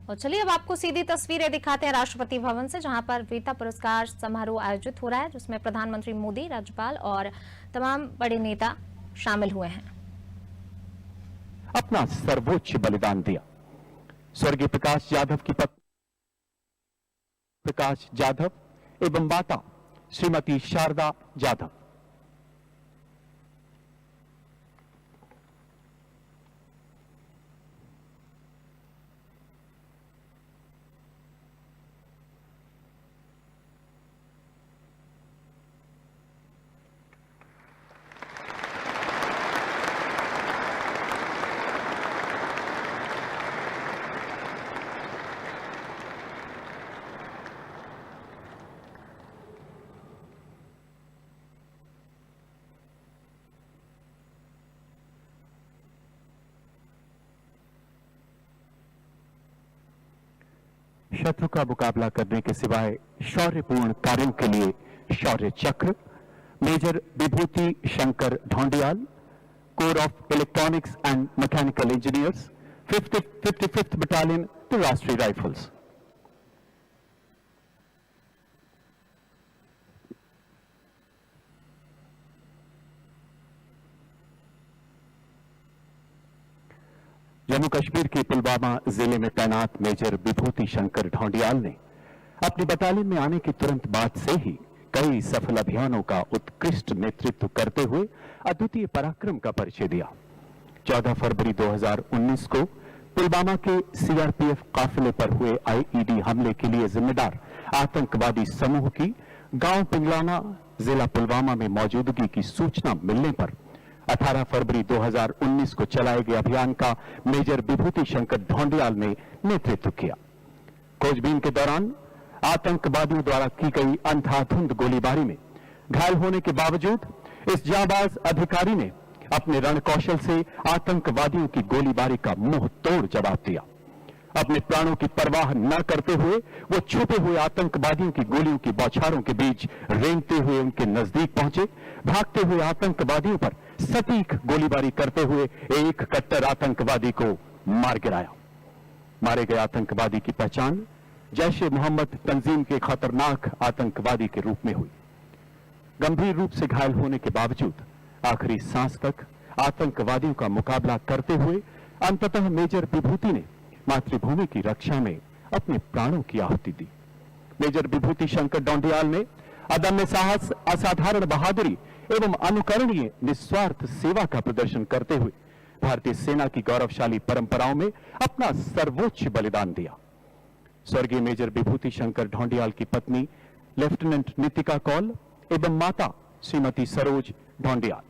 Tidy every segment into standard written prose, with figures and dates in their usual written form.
और चलिए अब आपको सीधी तस्वीरें दिखाते हैं राष्ट्रपति भवन से, जहां पर वीरता पुरस्कार समारोह आयोजित हो रहा है, जिसमें प्रधानमंत्री मोदी, राज्यपाल और तमाम बड़े नेता शामिल हुए हैं। अपना सर्वोच्च बलिदान दिया। स्वर्गीय प्रकाश जाधव की पत्नी प्रकाश जाधव एवं माता श्रीमती शारदा जाधव। शत्रु का मुकाबला करने के सिवाय शौर्यपूर्ण कार्यों के लिए Shaurya Chakra Major Vibhuti Shankar Dhoundiyal, Corps of Electronics and Mechanical Engineers, 55th battalion to Rashtriya Rifles. Jammu Kashmir के पुलवामा जिले में तैनात मेजर विभूति शंकर ढोंडियाल ने अपनी बटालियन में आने के तुरंत बाद से ही कई सफल अभियानों का उत्कृष्ट नेतृत्व करते हुए अद्वितीय पराक्रम का परिचय दिया। 14 फरवरी 2019 को पुलवामा के सीआरपीएफ काफिले पर हुए आईईडी हमले के लिए जिम्मेदार आतंकवादी समूह की गांव पिंगलाना, जिला पुलवामा में मौजूदगी की सूचना मिलने पर 18 फरवरी 2019 को चलाए गए अभियान का मेजर विभूति शंकर ढोंडियाल ने नेतृत्व किया। खोजबीन के दौरान आतंकवादियों द्वारा की गई अंधाधुंध गोलीबारी में घायल होने के बावजूद इस जांबाज अधिकारी ने अपने रणकौशल से आतंकवादियों की गोलीबारी का मुंह तोड़ जवाब दिया। अपने प्राणों की परवाह न करते हुए वो छुपे हुए आतंकवादियों की गोलियों की बौछारों के बीच रेंगते हुए उनके नजदीक पहुंचे। भागते हुए आतंकवादियों पर सटीक गोलीबारी करते हुए एक कट्टर आतंकवादी को मार गिराया। मारे गए आतंकवादी की पहचान जैश-ए-मोहम्मद तंजीम के खतरनाक आतंकवादी के रूप में हुई। गंभीर रूप से घायल होने के बावजूद आखिरी सांस तक आतंकवादियों का मुकाबला करते हुए अंततः मेजर विभूति ने मातृभूमि की रक्षा में अपने प्राणों की आहुति दी। मेजर विभूति शंकर ढोंडियाल ने अदम्य साहस, असाधारण बहादुरी एवं अनुकरणीय निस्वार्थ सेवा का प्रदर्शन करते हुए भारतीय सेना की गौरवशाली परंपराओं में अपना सर्वोच्च बलिदान दिया। स्वर्गीय मेजर विभूति शंकर ढोंडियाल की पत्नी लेफ्टिनेंट नितिका कौल एवं माता श्रीमती सरोज ढोंडियाल।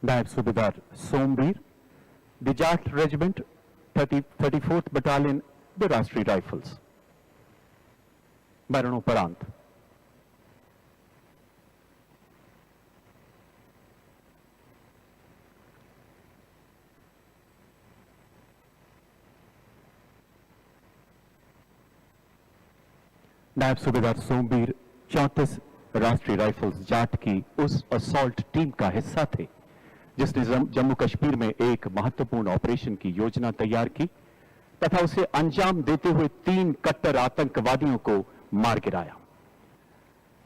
नायब सूबेदार Somvir, the Jat regiment 34th battalion the राष्ट्रीय राइफल्स। मरणोपरांत नायब सूबेदार सोमवीर 34 राष्ट्रीय राइफल्स जाट की उस असॉल्ट टीम का हिस्सा थे जिसने जम्मू कश्मीर में एक महत्वपूर्ण ऑपरेशन की योजना तैयार की तथा उसे अंजाम देते हुए 3 कट्टर आतंकवादियों को मार गिराया।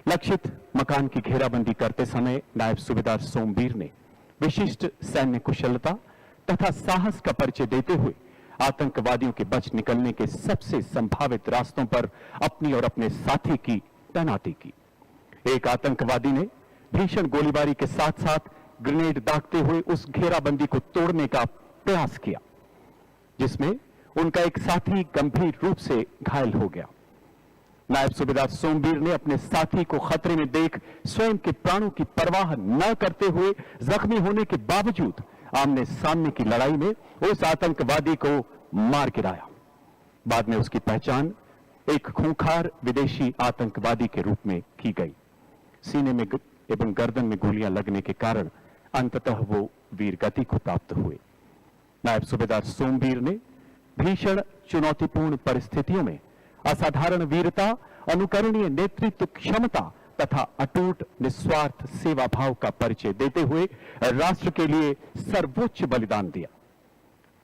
लक्षित मकान की घेराबंदी करते समय नायब सूबेदार सोमवीर ने विशिष्ट सैन्य कुशलता तथा साहस का परिचय देते हुए आतंकवादियों के बच निकलने के सबसे संभावित रास्तों पर अपनी और अपने साथी की तैनाती की। एक आतंकवादी ने भीषण गोलीबारी के साथ साथ ग्रेनेड दागते हुए उस घेराबंदी को तोड़ने का प्रयास किया, जिसमें उनका एक साथी गंभीर रूप से घायल हो गया। नायब सूबेदार सोमवीर ने अपने साथी को खतरे में देख स्वयं के प्राणों की परवाह न करते हुए जख्मी होने के बावजूद आमने सामने की लड़ाई में उस आतंकवादी को मार गिराया। बाद में उसकी पहचान एक खूंखार विदेशी आतंकवादी के रूप में की गई। सीने में एवं गर्दन में गोलियां लगने के कारण अंततः वो वीर गति को प्राप्त हुए। नायब सूबेदार सोमवीर ने भीषण चुनौतीपूर्ण परिस्थितियों में असाधारण वीरता, अनुकरणीय नेतृत्व क्षमता तथा अटूट निस्वार्थ सेवा भाव का परिचय देते हुए राष्ट्र के लिए सर्वोच्च बलिदान दिया।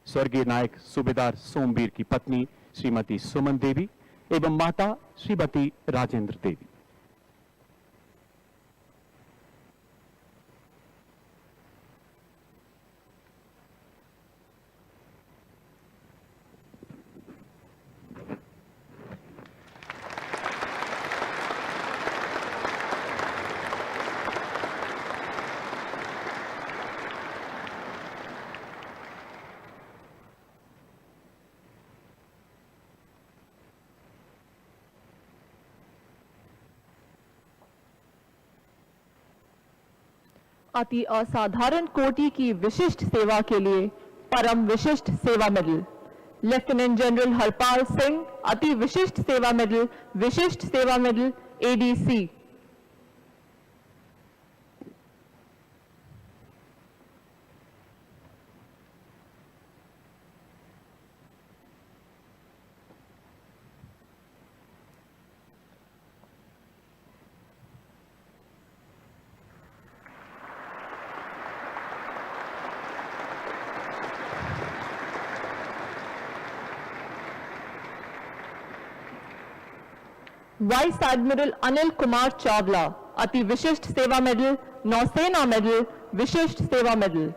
स्वर्गीय नायक सूबेदार सोमवीर की पत्नी श्रीमती सुमन देवी एवं माता श्रीमती राजेंद्र देवी। अति असाधारण कोटि की विशिष्ट सेवा के लिए Param Vishisht Seva medal lieutenant general Harpal Singh, Ati Vishisht Seva medal ADC. Vice admiral Anil Kumar Chawla, Ati Vishisht Seva medal Nausena medal Vishisht Seva medal.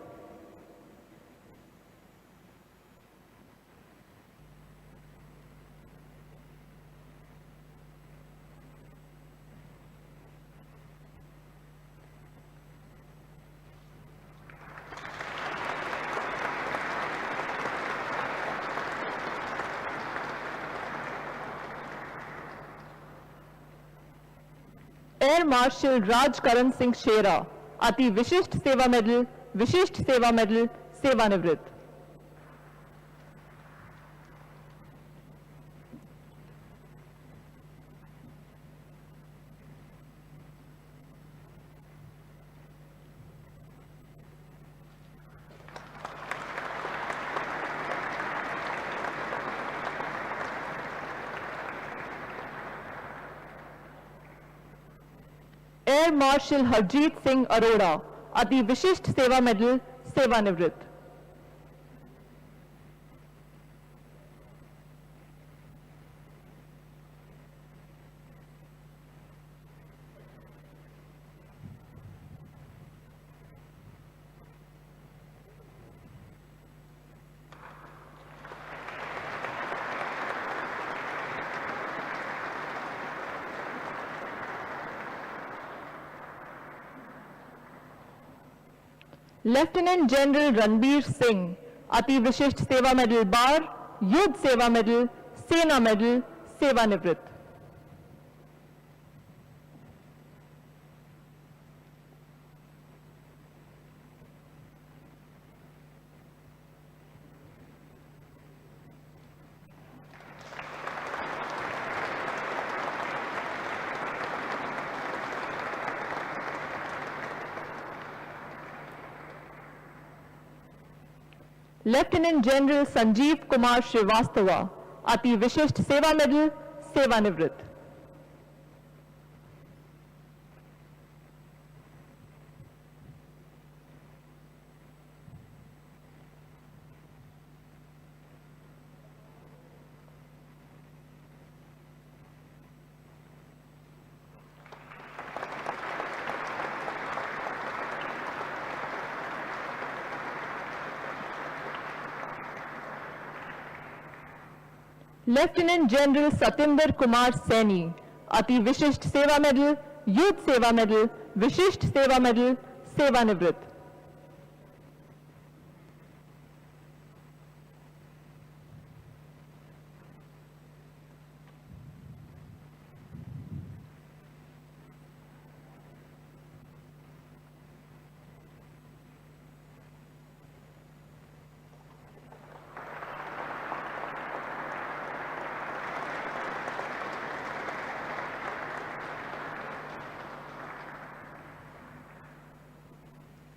Air marshal Rajkaran Singh Shera, Ati Vishisht Seva medal सेवानिवृत्त। Air marshal Harjeet Singh Arora, Ati Vishisht Seva medal सेवानिवृत्त। Lieutenant general Ranbir Singh, Ati Vishisht Seva medal बार, युद्ध सेवा मेडल, सेना मेडल, सेवानिवृत्त। लेफ्टिनेंट जनरल संजीव कुमार श्रीवास्तवा, अति विशिष्ट सेवा मेडल सेवानिवृत्त। लेफ्टिनेंट जनरल सतिंदर कुमार सैनी, अति विशिष्ट सेवा मेडल, युद्ध सेवा मेडल, विशिष्ट सेवा मेडल, सेवानिवृत्त।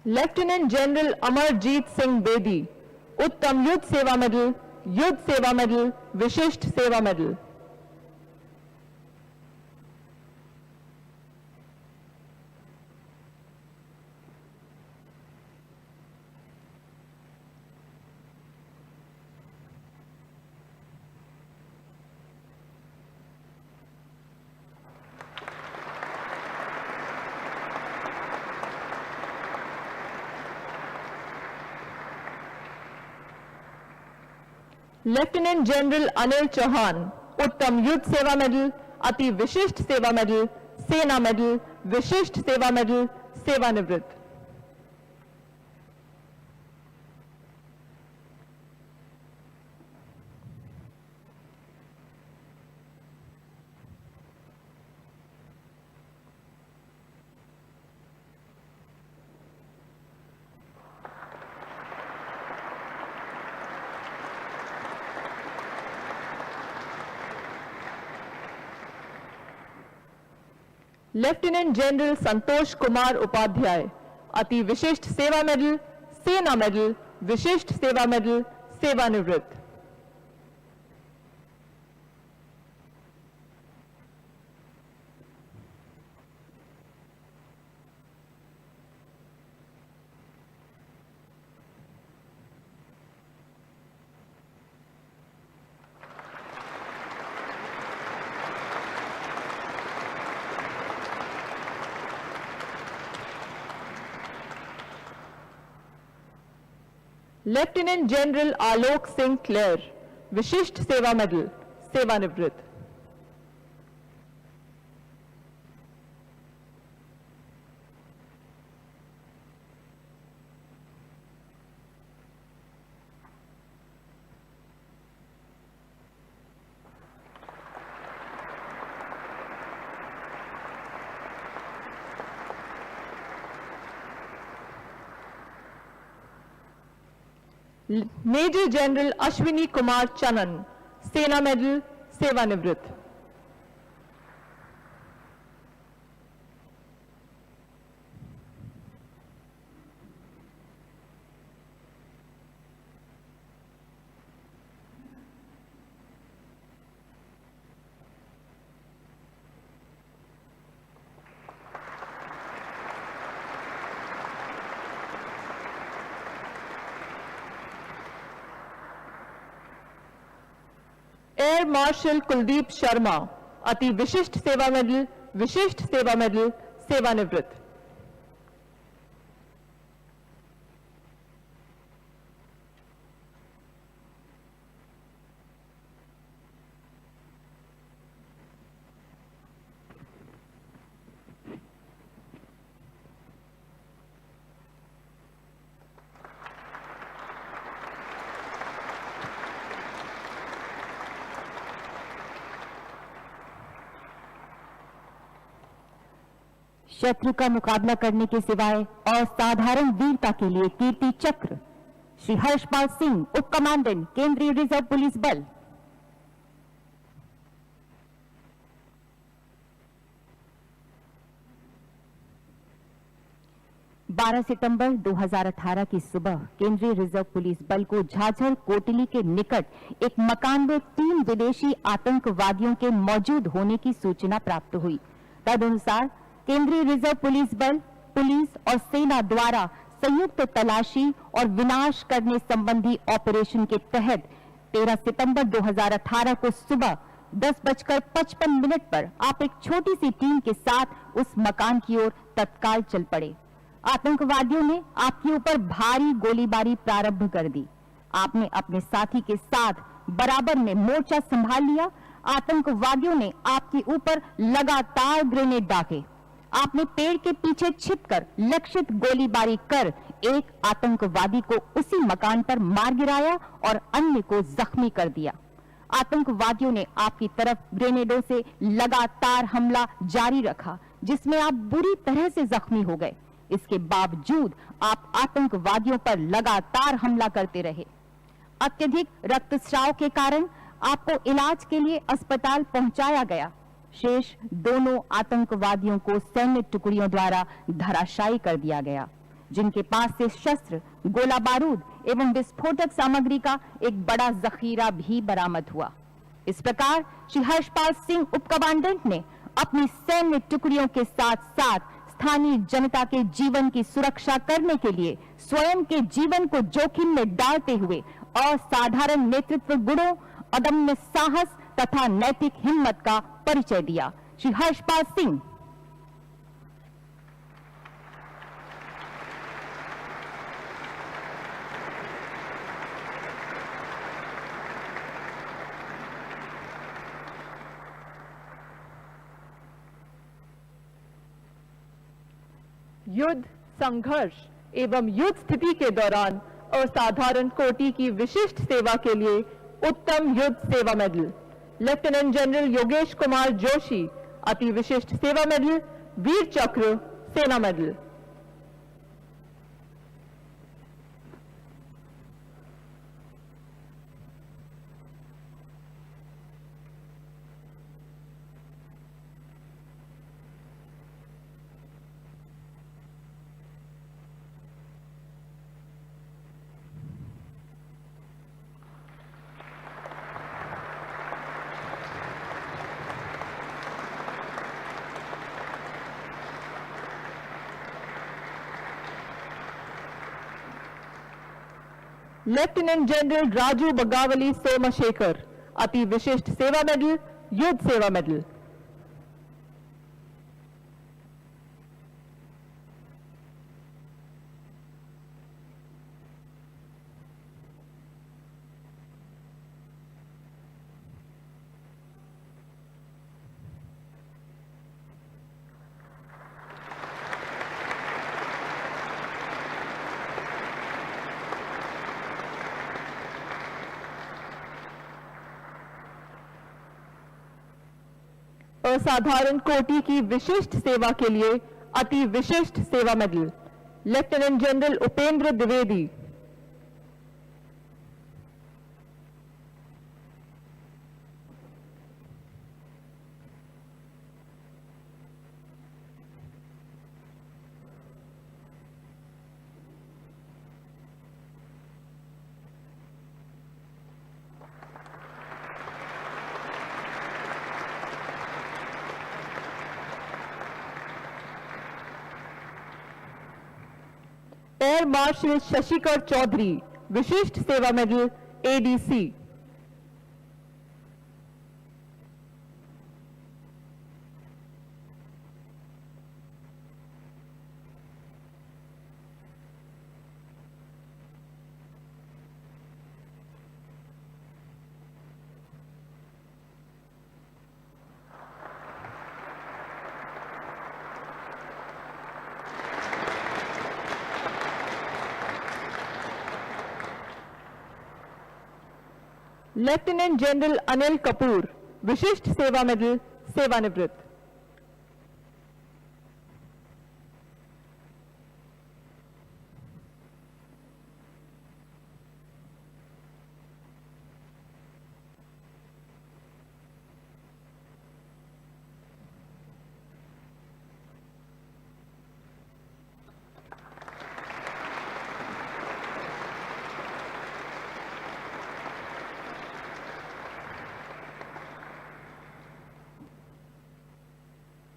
लेफ्टिनेंट जनरल अमरजीत सिंह बेदी, उत्तम युद्ध Seva Medal, Vishisht Seva medal. Lieutenant General Anil Chauhan, Uttam युद्ध सेवा मेडल, अति विशिष्ट सेवा मेडल, सेना मेडल, विशिष्ट सेवा मेडल, सेवानिवृत्त। लेफ्टिनेंट जनरल संतोष कुमार उपाध्याय, अति विशिष्ट सेवा मेडल, सेना मेडल, विशिष्ट सेवा मेडल, सेवानिवृत्त। Lieutenant general Alok Singh clear, विशिष्ट सेवा मेडल, सेवानिवृत्त। मेजर जनरल अश्विनी कुमार चनन, सेना मेडल, सेवानिवृत्त। एयर मार्शल कुलदीप शर्मा, अति विशिष्ट सेवा मेडल, विशिष्ट सेवा मेडल, सेवानिवृत्त। शत्रु का मुकाबला करने के सिवाय असाधारण वीरता के लिए कीर्ति चक्र श्री हर्षपाल सिंह, उप कमांडेंट, केंद्रीय रिजर्व पुलिस बल। बारह सितंबर 2018 की सुबह केंद्रीय रिजर्व पुलिस बल को झाझर कोटली के निकट एक मकान में 3 विदेशी आतंकवादियों के मौजूद होने की सूचना प्राप्त हुई। तदनुसार केंद्रीय रिजर्व पुलिस बल, पुलिस और सेना द्वारा संयुक्त तलाशी और विनाश करने संबंधी ऑपरेशन के तहत 13 सितंबर 2018 को सुबह 10:55 पर आप एक छोटी सी टीम के साथ उस मकान की ओर तत्काल चल पड़े। आतंकवादियों ने आपके ऊपर भारी गोलीबारी प्रारंभ कर दी। आपने अपने साथी के साथ बराबर में मोर्चा संभाल लिया। आतंकवादियों ने आपके ऊपर लगातार ग्रेनेड दागे। आपने पेड़ के पीछे छिपकर लक्षित गोलीबारी कर एक आतंकवादी को उसी मकान पर मार गिराया और अन्य को जख्मी कर दिया। आतंकवादियों ने आपकी तरफ ग्रेनेडों से लगातार हमला जारी रखा, जिसमें आप बुरी तरह से जख्मी हो गए। इसके बावजूद आप आतंकवादियों पर लगातार हमला करते रहे। अत्यधिक रक्तस्राव के कारण आपको इलाज के लिए अस्पताल पहुंचाया गया। शेष दोनों आतंकवादियों को सैन्य टुकड़ियों द्वारा धराशायी कर दिया गया। जिनके पास से शस्त्र, गोला बारूद एवं विस्फोटक सामग्री का एक बड़ा जखीरा भी बरामद हुआ। इस प्रकार श्री हर्षपाल सिंह उप कमांडेंट ने अपनी सैन्य टुकड़ियों के साथ साथ स्थानीय जनता के जीवन की सुरक्षा करने के लिए स्वयं के जीवन को जोखिम में डालते हुए असाधारण नेतृत्व गुणों, अदम्य साहस तथा नैतिक हिम्मत का परिचय दिया। श्री हर्षपाल सिंह। युद्ध, संघर्ष एवं युद्ध स्थिति के दौरान असाधारण कोटि की विशिष्ट सेवा के लिए उत्तम युद्ध Seva medal lieutenant general Yogesh Kumar Joshi, Ati Vishisht Seva medal Vir Chakra Sena medal. Lieutenant general Raju Bagavali Somashekar, Ati Vishisht Seva medal युद्ध सेवा मेडल। असाधारण कोटि की विशिष्ट सेवा के लिए Ati Vishisht Seva medal lieutenant General Upendra Dwivedi. Air Marshal Shashikar Chaudhary, Vishisht Seva medal ADC. Lieutenant General Anil Kapoor, Vishisht Seva medal सेवानिवृत्त।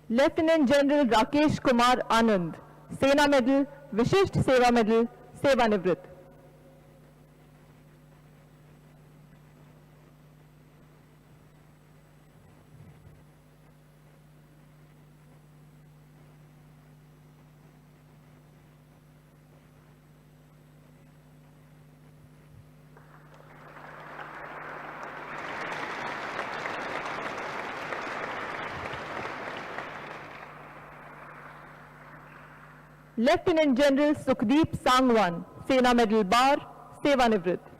Lieutenant General Rakesh Kumar Anand, Sena Medal Vishisht Seva medal सेवानिवृत्त। लेफ्टिनेंट जनरल सुखदीप सांगवान, सेना मेडल बार सेवानिवृत्त।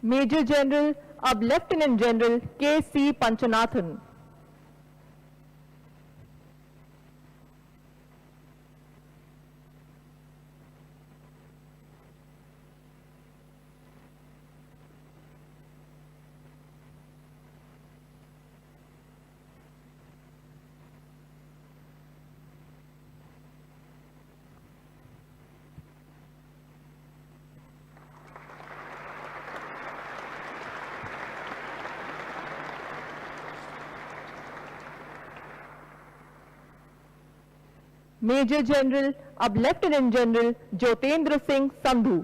मेजर जनरल अब Lieutenant General K C. Panchanathan. Major General अब लेफ्टिनेंट जनरल ज्योतेंद्र सिंह संधू।